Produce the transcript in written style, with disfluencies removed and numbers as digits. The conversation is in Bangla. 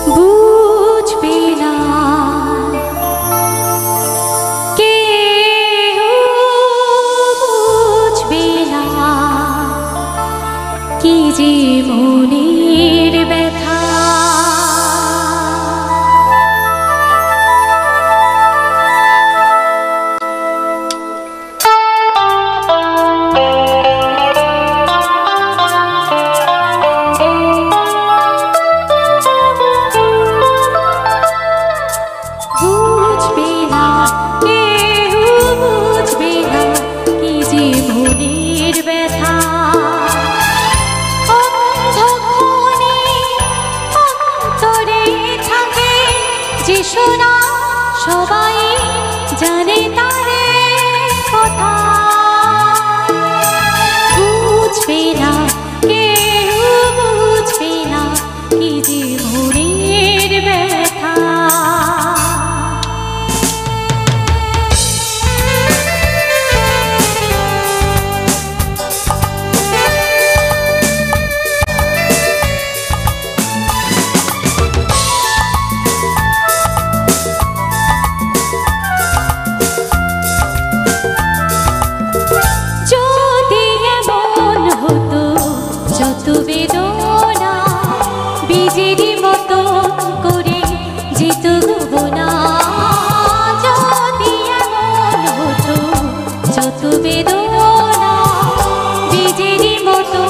বুঝবে না বুঝবে না কি যে মনের ব্যথা। বুঝবে না কেউ বুঝবে না কি যে মনের ব্যথা। অন্ধকারে অন্তরে থাকে যে শোনা সবাই জানে তারে কথা। বুঝবে না কেউ বুঝবে না কি যে মনের ব্যথা। যত বেদনা বীজেরই মতো করে যেত না। যদি এমন হতো যত বেদনা বীজেরই মতো